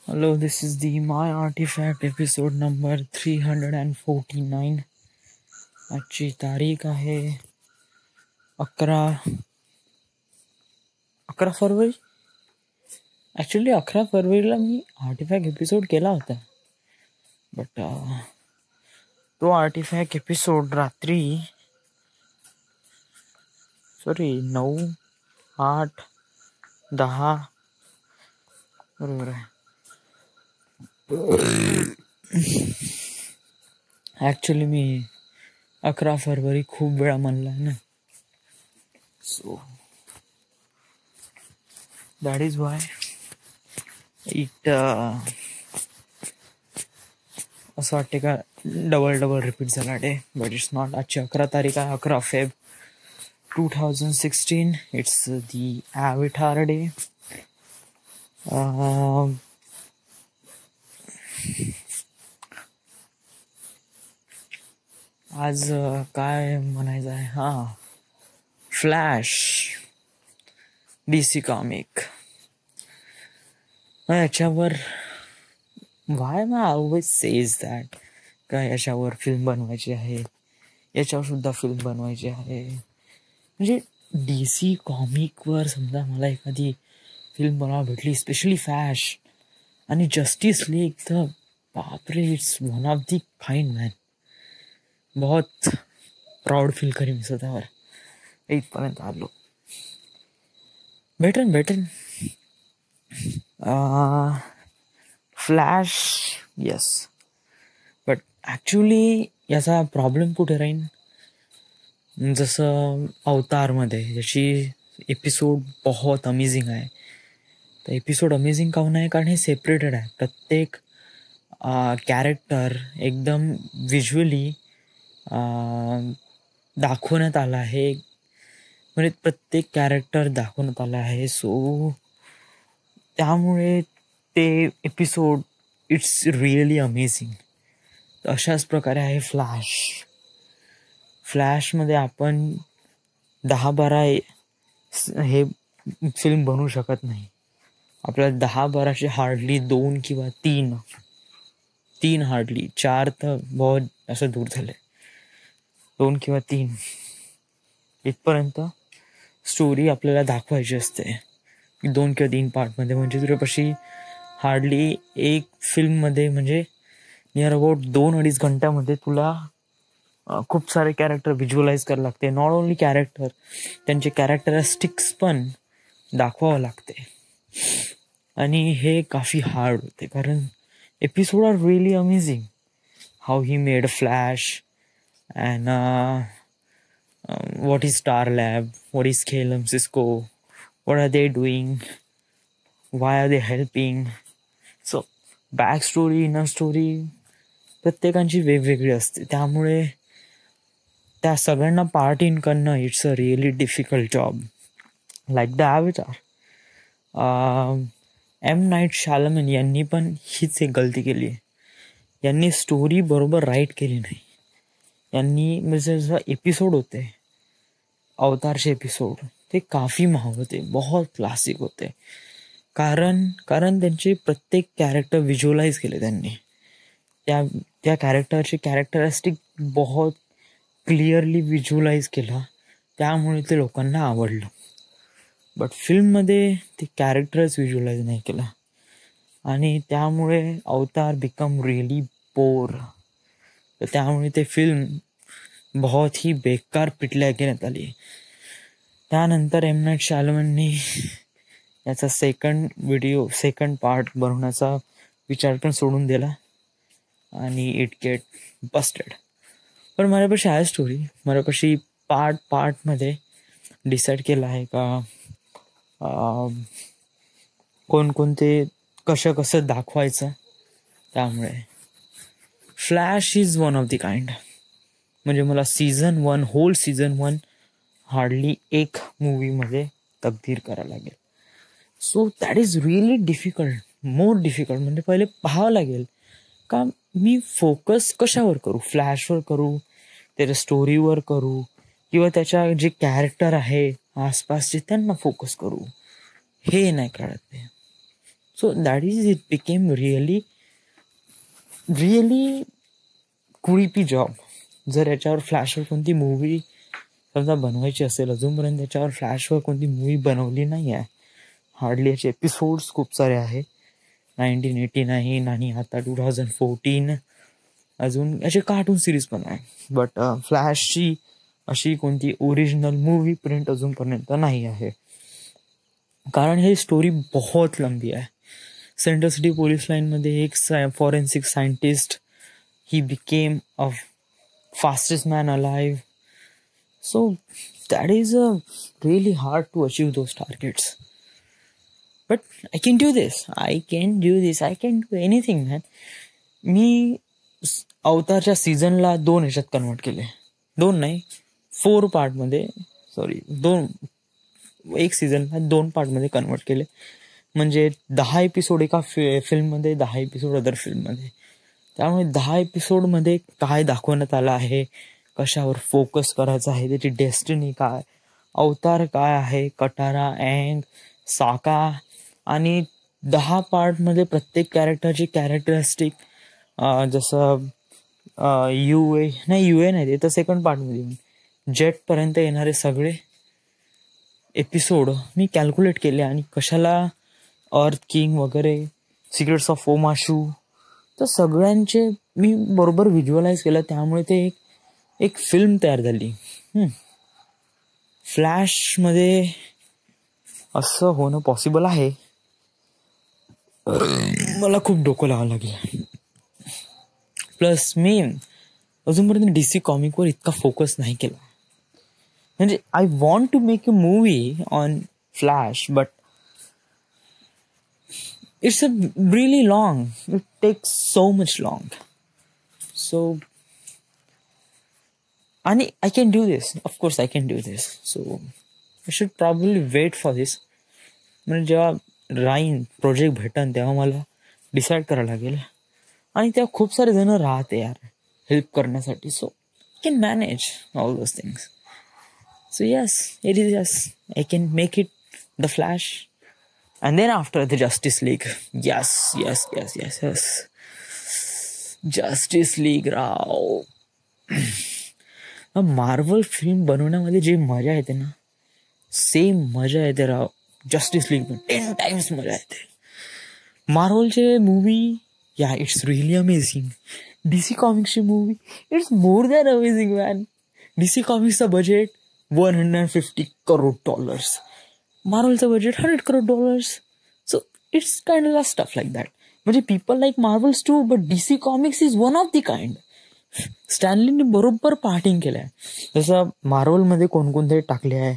Hello, this is the My Artifact episode number 349. आजची तारीख आहे 11 फरवरी. ॲक्च्युली 11 फरवरीला मी artefact episode केला होता, बट तो आर्टिफॅक्ट एपिसोड रात्री 9, 8, 10 बरोबर आहे. ॲक्च्युली मी 11 फरवरी खूप वेळा म्हणला ना, so that is why it असं वाटते का डबल रिपीट झाला डे, बट इट्स नॉट. आजची 11 तारीख आहे, 11 Feb 2016. It's the Avatar day. आज काय म्हणायचं आहे, फ्लॅश DC कॉमिक. याच्यावर why my always says that का याच्यावर फिल्म बनवायची आहे, याच्यावर सुद्धा फिल्म बनवायची आहे. म्हणजे DC कॉमिकवर समजा मला एखादी फिल्म बनवायला भेटली, स्पेशली फ्लॅश आणि जस्टिस लीग, तर बापरे, it's one of the fine man. बहुत प्राऊड फील करी मी स्वतःवर. इथपर्यंत आलो. भेटन फ्लॅश, येस. बट ॲक्च्युली याचा प्रॉब्लेम कुठे राहील, जसं अवतारमध्ये ज्याची एपिसोड बहुत अमेझिंग आहे. तर एपिसोड अमेझिंग काहून आहे, कारण हे सेपरेटेड आहे. प्रत्येक कॅरेक्टर एकदम व्हिज्युअली दाखवण्यात आला आहे, म्हणजे प्रत्येक कॅरेक्टर दाखवण्यात आला आहे. सो त्यामुळे ते एपिसोड इट्स रिअली अमेझिंग. अशाच प्रकारे आहे फ्लॅशमध्ये आपण 10-12 हे फिल्म बनवू शकत नाही. आपल्याला 10-12चे हार्डली 2 किंवा 3 हार्डली, 4 तर बहुत असं दूर झाले. 2 किंवा 3 इथपर्यंत स्टोरी आपल्याला दाखवायची असते, 2 किंवा 3 पार्टमध्ये. म्हणजे तुझ्यापाशी हार्डली एक फिल्ममध्ये म्हणजे नियर अबाउट 2-2.5 घंट्यामध्ये तुला खूप सारे कॅरेक्टर व्हिज्युअलाइज करायला लागते. नॉट ओन्ली कॅरेक्टर, त्यांचे कॅरेक्टरिस्टिक्स पण दाखवावं लागते. आणि हे काफी हार्ड होते, कारण episode are really amazing. How he made Flash and what is Star Lab, what is Calum Cisco, what are they doing, why are they helping. So back story, inner story प्रत्येकांची वेगवेगळी असते. त्यामुळे त्या सगळ्यांना part in करणं it's a really difficult job. Like the Avatar, M. Night Shyamalan यांनी पण हीच एक गलती केली आहे. यांनी स्टोरी बरोबर राईट केली नाही. यांनी म्हणजे जसं एपिसोड होते अवतारचे एपिसोड, ते काफी महाग होते, बहुत क्लासिक होते. कारण त्यांचे प्रत्येक कॅरेक्टर व्हिज्युअलाइज केले त्यांनी. त्या कॅरेक्टरचे कॅरेक्टरिस्टिक बहुत क्लिअरली व्हिज्युअलाइज केला, त्यामुळे ते लोकांना आवडलं. बट फिल्ममध्ये ते कॅरेक्टरच व्हिज्युअलाइज नाही केला, आणि त्यामुळे अवतार बिकम रिअली बोर. तर त्यामुळे ते फिल्म बहुत ही बेकार पिटल्या घेण्यात आली. त्यानंतर M. Night Shyamalanनी याचा सेकंड पार्ट बनवण्याचा विचार पण सोडून दिला, आणि इट गेट बस्टेड. पण माझ्यापाशी आहे स्टोरी. माझ्यापाशी पार्टमध्ये डिसाईड केलं आहे का कोणकोणते कसं दाखवायचं. त्यामुळे flash is one of the kind. म्हणजे मला होल सीझन 1 हार्डली एक मूवीमध्ये तब्दील करायला लागेल. So that is really more difficult. म्हणजे पहिले पाहावं लागेल का मी फोकस कशावर करू, फ्लॅशवर करू, त्याच्या स्टोरीवर करू, किंवा त्याच्या जे कॅरेक्टर आहे आसपासचे त्यांना फोकस करू. हे नाही कळत. So that is it became really really creepy job. जर याच्यावर फ्लॅशवर कोणती मूवी समजा बनवायची असेल, अजूनपर्यंत याच्यावर फ्लॅशवर कोणती मूवी बनवली नाही आहे. हार्डली याचे एपिसोड्स खूप सारे आहे, 1989 आणि आता 2014. अजून याचे कार्टून सिरीज पण आहे, बट फ्लॅशची अशी कोणती ओरिजिनल मूवी प्रिंट अजूनपर्यंत नाही आहे. कारण ही स्टोरी बहुत लंबी आहे. सेंट्रल सिटी पोलीस लाईनमध्ये एक forensic scientist, he became a fastest man alive. So that is really hard to achieve those targets. But I can do this. I can do anything, man. मी अवतारच्या सीझनला 2 ह्याच्यात convert केले. 2 नाही, 4 पार्टमध्ये, sorry 1 सीझनला 2 पार्टमध्ये convert केले. म्हणजे 10 episode एका फिल्ममध्ये, 10 episode other फिल्ममध्ये. त्यामुळे 10 एपिसोडमध्ये काय दाखवण्यात आलं आहे, कशावर फोकस करायचं आहे, त्याची डेस्टिनी काय, अवतार काय आहे, कटारा, अँग, साका, आणि 10 पार्टमध्ये प्रत्येक कॅरेक्टरची कॅरेक्टरिस्टिक, जसं यू ए नाही ते तर सेकंड पार्टमध्ये जेटपर्यंत येणारे सगळे एपिसोड मी कॅल्क्युलेट केले. आणि कशाला अर्थ किंग वगैरे, सिक्रेट्स ऑफ ओमाशू, तर सगळ्यांचे मी बरोबर व्हिज्युअलाइज केलं. त्यामुळे ते एक फिल्म तयार झाली. फ्लॅशमध्ये असं होणं पॉसिबल आहे. मला खूप डोकं लावावं लागेल. प्लस मी अजूनपर्यंत DC कॉमिकवर इतका फोकस नाही केला. म्हणजे I want to make a movie on Flash, but it's really long. It takes so much long. So, and I can do this. Of course, I can do this. So, I should probably wait for this. म्हणजे जेव्हा राईन project भेटन तेव्हा मला decide करायला लागेल. आणि तेव्हा खूप सारे जण राहते यार हेल्प करण्यासाठी. So I can manage all those things. So yes, it is yes, I can make it the flash. And then after the Justice League. Yes. Justice League Rao. Marvel film बनवण्यामध्ये जी मजा येते ना, same मजा येते राव justice league में 10 times मजा येते. मार्वलचे मूवी, या इट्स रिअली अमेझिंग. DC कॉमिक्सची movie, it's more than amazing man. DC कॉमिक्सचा बजेट $150 crore. मार्वलचं budget $100 crore. So it's kind of stuff like that. म्हणजे people like Marvel's too, but DC comics is one of the kind. स्टॅनलीने बरोबर parting केलं आहे. जसं मार्वलमध्ये कोणकोणते टाकले आहे,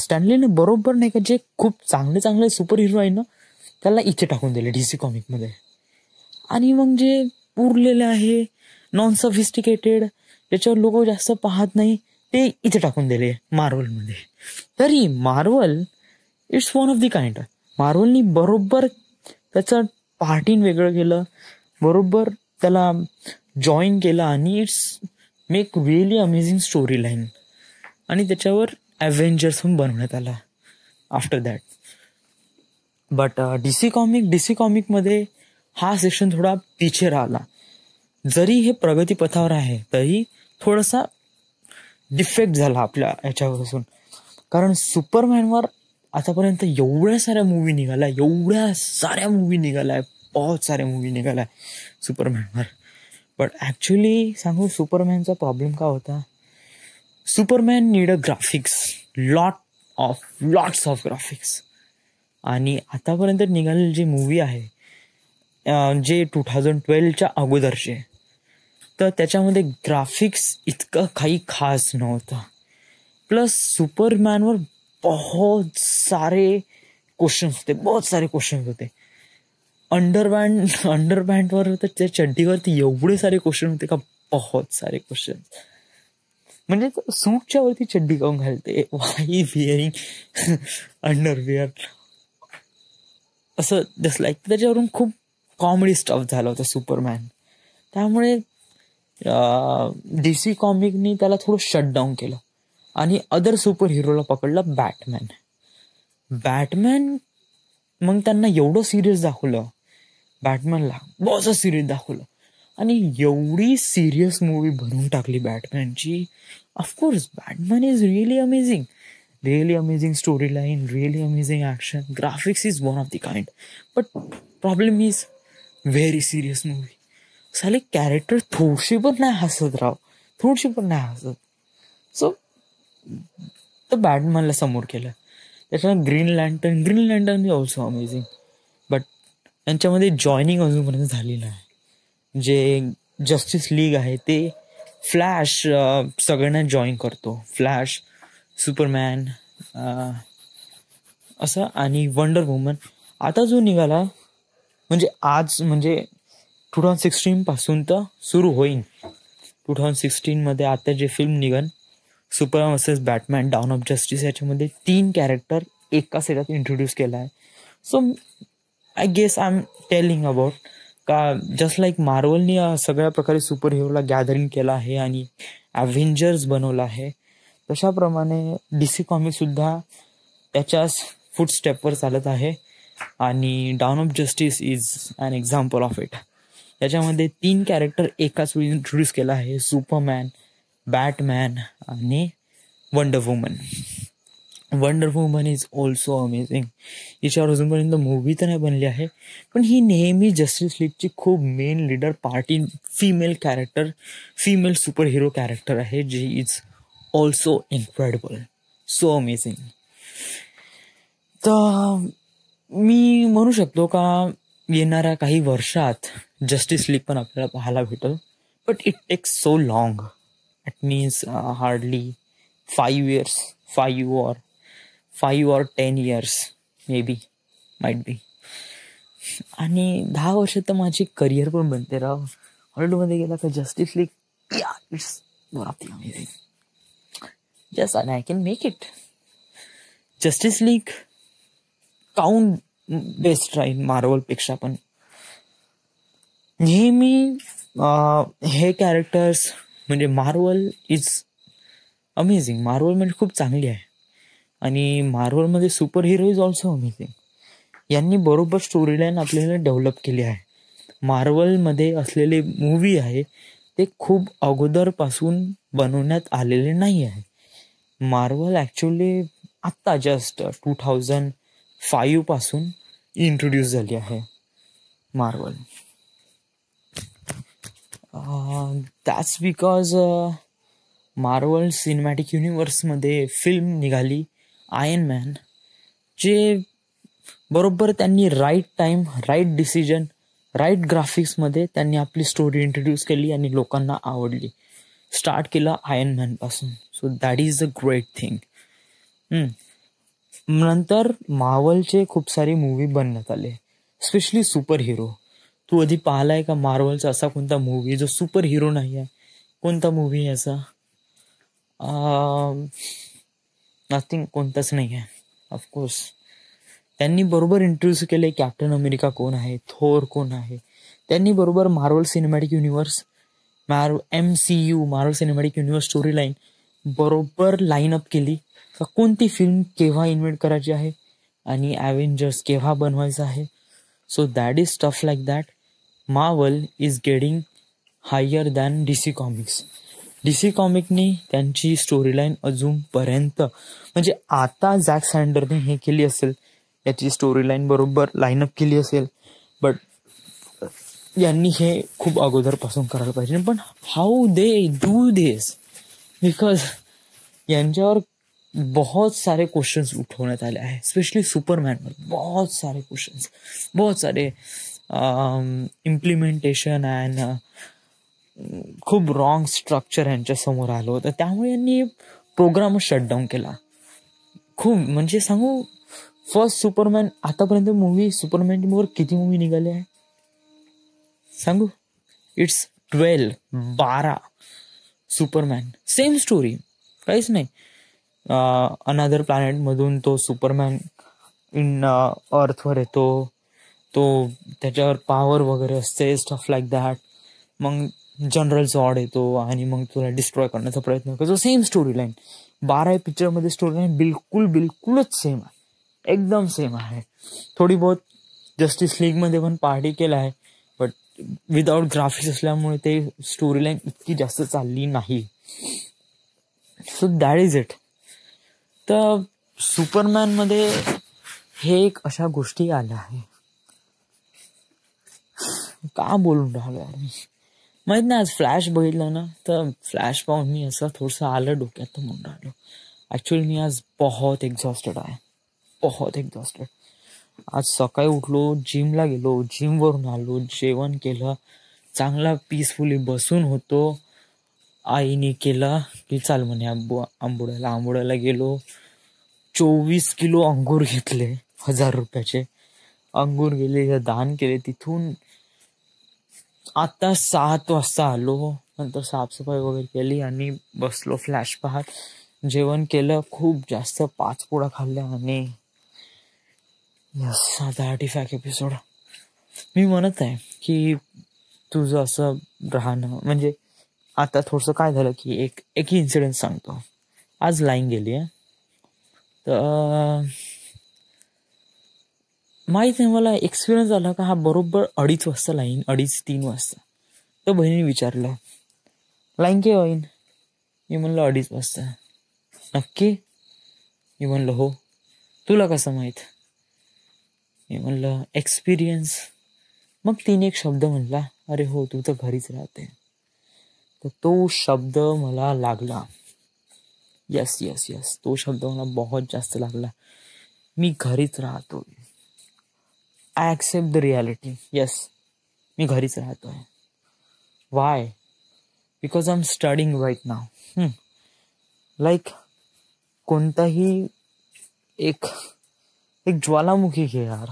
स्टॅनलीने बरोबर नाही का, जे खूप चांगले सुपर हिरो आहे ना, त्याला इथे टाकून दिले DC कॉमिकमध्ये. आणि मग जे उरलेले आहे नॉन सफिस्टिकेटेड, ज्याच्यावर लोक जास्त पाहत नाही, ते इथे टाकून दिले मार्वलमध्ये. तरी Marvel it's one of the kind. मार्वलनी बरोबर त्याचं पार्टीन वेगळं केलं, बरोबर त्याला जॉईन केलं, आणि it's make really amazing story line. आणि त्याच्यावर ॲव्हेंजर्स पण बनवण्यात आला आफ्टर दॅट. बट DC कॉमिकमध्ये हा सेक्शन थोडा पिछे राहिला. जरी हे प्रगतीपथावर आहे तरी थोडासा डिफेक्ट झाला आपल्या याच्यापासून. कारण सुपरमॅनवर आतापर्यंत एवढ्या साऱ्या मूवी निघाल्या, बहुत साऱ्या मूवी निघाल्या सुपरमॅनवर. बट ॲक्च्युली सांगू, सुपरमॅनचा प्रॉब्लेम काय होता, Superman need a graphics, lots of graphics. आणि आतापर्यंत निघालेली जी मूवी आहे, जे 2012च्या अगोदरचे, तर त्याच्यामध्ये ग्राफिक्स इतकं काही खास नव्हतं. प्लस सुपरमॅनवर बहुत सारे क्वेश्चन्स होते. अंडरपॅन्टवर तर त्या चड्डीवरती एवढे सारे क्वेश्चन होते का, बहुत सारे क्वेश्चन. म्हणजे सूटच्या वरती चड्डी काऊन घालते, वाय विअरिंग अंडरवेअर, असं जस्ट लाईक. त्याच्यावरून खूप कॉमेडी स्टफ झाला होता सुपरमॅन. त्यामुळे DC कॉमिकनी त्याला थोडं शटडाऊन केलं आणि अदर सुपर हिरोला पकडलं बॅटमॅन. मग त्यांना एवढं सिरियस दाखवलं, बॅटमॅनला बॉस सिरियस दाखवलं आणि एवढी सिरियस मूवी बनवून टाकली बॅटमॅनची. Of course Batman is really amazing story line, really amazing action, graphics is one of the kind. But problem is very serious movie. साले कॅरेक्टर थोडीशी पण नाही हसत राव, थोडीशी पण नाही हसत. सो तर बॅटमॅनला समोर केलं. त्याच्यानंतर green lantern is also amazing. But यांच्यामध्ये जॉईनिंग अजूनपर्यंत झाली नाही. जे जस्टिस लीग आहे ते फ्लॅश सगळ्यांना जॉईन करतो. फ्लॅश, सुपरमॅन असं आणि वंडर वुमन. आता जो निघाला म्हणजे आज म्हणजे 2016 पासून तर सुरू होईल. 2016 आता जे फिल्म निघन Superman versus Batman Dawn of Justice, याच्यामध्ये 3 कॅरेक्टर एका सेटात इंट्रोड्यूस केला आहे. So I guess I am telling about का जस्ट लाईक मार्वलनी सगळ्या प्रकारे सुपर हिरोला गॅदरिंग केलं आहे आणि ॲव्हेंजर्स बनवलं आहे, तशाप्रमाणे DC कॉमिकसुद्धा त्याच्याच फुटस्टेपवर चालत आहे आणि Dawn of Justice is an example of it. याच्यामध्ये 3 कॅरेक्टर एकाच वेळी इंट्रोड्यूस केला आहे, सुपरमॅन, बॅटमॅन आणि Wonder Woman is also amazing. हिच्यावर अजूनपर्यंत मूवी तर नाही बनली आहे, पण ही नेहमी जस्टिस लीगची खूप main leader party female super hero character आहे, जी is also incredible, so amazing. तर मी म्हणू शकतो का येणाऱ्या काही वर्षात जस्टिस लीग पण आपल्याला पाहायला भेटेल. But it takes so long. It means hardly 5 years, 5 or 10 years may might be. आणि 10 वर्ष तर माझी करिअर पण बनते राव. हॉलिवूडमध्ये गेला का justice league, it's one of the amazing. Just I can make it. Justice league count best राहील मार्वलपेक्षा पण. नेहमी हे कॅरेक्टर्स म्हणजे मार्वल इज अमेझिंग. मार्वल म्हणजे खूप चांगली आहे आणि मार्वलमध्ये super hero is also amazing. यांनी बरोबर स्टोरी लाईन आपल्याला डेव्हलप केली आहे. मार्वलमध्ये असलेले मूवी आहे ते खूप अगोदरपासून बनवण्यात आलेले नाही आहे. मार्वल ॲक्च्युली आत्ता जस्ट 2005 पासून इंट्रोड्यूस झाली आहे Marvel. That's because Marvel cinematic युनिवर्समध्ये फिल्म निघाली आयर्न मॅन, जे बरोबर त्यांनी right time, right decision, right ग्राफिक्समध्ये त्यांनी आपली स्टोरी इंट्रोड्यूस केली आणि लोकांना आवडली. स्टार्ट केलं आयर्न मॅनपासून. So that is a great thing. नंतर मार्वलचे खूप सारे मूवी बनण्यात आले, स्पेशली सुपर हिरो. तू आधी पाहिलाय का मार्वलचा असा कोणता मूवी जो सुपर हिरो नाही आहे? कोणता मूवी याचा? नथिंग, कोणताच नाही आहे. ऑफकोर्स त्यांनी बरोबर इंट्रोड्यूस केले कॅप्टन अमेरिका कोण आहे, थोर कोण आहे. त्यांनी बरोबर Marvel cinematic universe, MCU Marvel cinematic universe story line बरोबर लाईनअप केली. कोणती फिल्म केव्हा इन्व्हेंट करायची आहे आणि ॲव्हेंजर्स केव्हा बनवायचं आहे. So that is stuff like that. Marvel is getting higher than DC comics. DC कॉमिकने त्यांची स्टोरी लाईन अजूनपर्यंत म्हणजे आता झॅक स्नायडरने हे केली असेल, याची स्टोरी लाईन बरोबर लाईनअप केली असेल, बट यांनी हे खूप अगोदरपासून करायला पाहिजे. पण how they do this? Because यांच्यावर बहुत सारे क्वेश्चन्स उठवण्यात आले आहे, स्पेशली सुपरमॅनवर बहुत सारे क्वेश्चन्स, बहुत सारे इम्प्लिमेंटेशन अँड खूप रॉंग स्ट्रक्चर यांच्यासमोर आलं होतं. त्यामुळे यांनी प्रोग्रामच शटडाऊन केला. खूप म्हणजे सांगू, फर्स्ट सुपरमॅन आतापर्यंत मूवी, सुपरमॅनची मूवीवर किती मूवी निघाले आहे सांगू? इट्स 12 सुपरमॅन, सेम स्टोरी, काहीच नाही. अनदर प्लॅनेटमधून तो सुपरमॅन अर्थवर येतो, तो त्याच्यावर पॉवर वगैरे असते, स्टफ लाईक दॅट. मग जनरल झॉड येतो आणि मग तुला डिस्ट्रॉय करण्याचा प्रयत्न करतो. Same story line. 12 पिक्चरमध्ये स्टोरी लाईन बिलकुलच सेम आहे. एकदम सेम आहे. थोडी बहुत जस्टिस लीगमध्ये पण पार्टी केला आहे, बट विदाउट ग्राफिक्स असल्यामुळे ते स्टोरी लाईन इतकी जास्त चालली नाही. So that is it. तर सुपरमॅनमध्ये हे एक अशा गोष्टी आल्या आहे. का बोलून राहिलो यार मी माहित नाही. आज फ्लॅश बघितलं ना, तर फ्लॅश पाहून मी असं थोडंसं आलं डोक्यात, तर म्हणून राहिलो. ॲक्च्युअली मी आज बहुत एक्झॉस्टेड आहे, बहुत एक्झॉस्टेड. आज सकाळी उठलो, जिमला गेलो, जिमवरून आलो, जेवण केलं, चांगला पीसफुली बसून होतो. आईने केला की चाल म्हणे आंबोड्याला गेलो. 24 किलो अंगूर घेतले, 1000 रुपयाचे अंगूर गेले, दान केले. तिथून आता 7 वाजता आलो. नंतर साफसफाई वगैरे केली आणि बसलो फ्लॅश पाहत. जेवण केलं खूप जास्त, 5 पोळ्या खाल्ल्या आणि यस, आता 85 एपिसोड. मी म्हणत आहे की तुझं असं राहणं म्हणजे आता थोडंसं काय झालं की एक इन्सिडेंट सांगतो. आज लाईन गेली आहे, तर माहीत नाही मला एक्सपिरियन्स आला का हा बरोबर 2:30 वाजता लाईन, 2:30-3 वाजता. तर बहिणीने विचारलं लाईन केव्हा येईन. मी म्हणलं 2:30 वाजता. नक्की. मी म्हणलं हो. तुला कसं माहीत. मी म्हणलं एक्सपिरियन्स. मग तिने एक शब्द म्हणला, अरे हो तू तर घरीच राहते. तर तो शब्द मला लागला. यस यस यस, तो शब्द मला बहुत जास्त लागला. मी घरीच राहतोय. I accept the reality. Yes, मी घरीच राहतोय. वाय? Because I am studying right now. Like कोणताही एक ज्वालामुखी घे यार,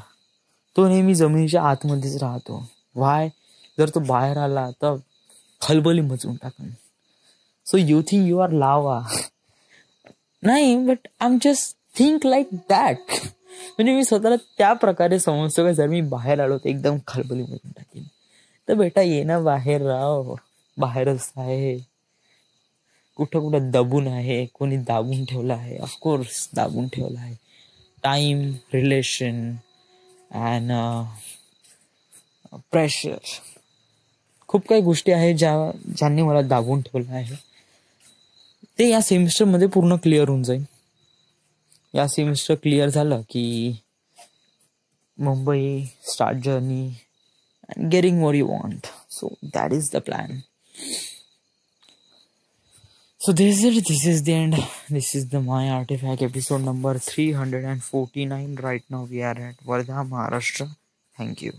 तो नेहमी जमिनीच्या आतमध्येच राहतो. वाय? जर तो बाहेर आला तर खलबली मचवून टाकन. So you think you are lava. नाही, but I am just think like that. म्हणजे मी स्वतःला त्या प्रकारे समजतो का जर मी बाहेर आलो तर एकदम खलबली मचवून टाकेन. तर बेटा ये ना बाहेर, राव बाहेरच आहे. कुठं दबून आहे, कोणी दाबून ठेवलं आहे. ऑफकोर्स दाबून ठेवलं आहे. टाइम, रिलेशन अँड प्रेशर, खूप काही गोष्टी आहेत ज्यांनी मला दाबून ठेवलं आहे. ते या सेमिस्टरमध्ये पूर्ण क्लिअर होऊन जाईल. या सेमिस्टर क्लिअर झालं की Mumbai start journey and getting what you want. So that is the plan. So this is the end. This is the My Artifact episode number 349. Right now we are at Wardha, Maharashtra. Thank you.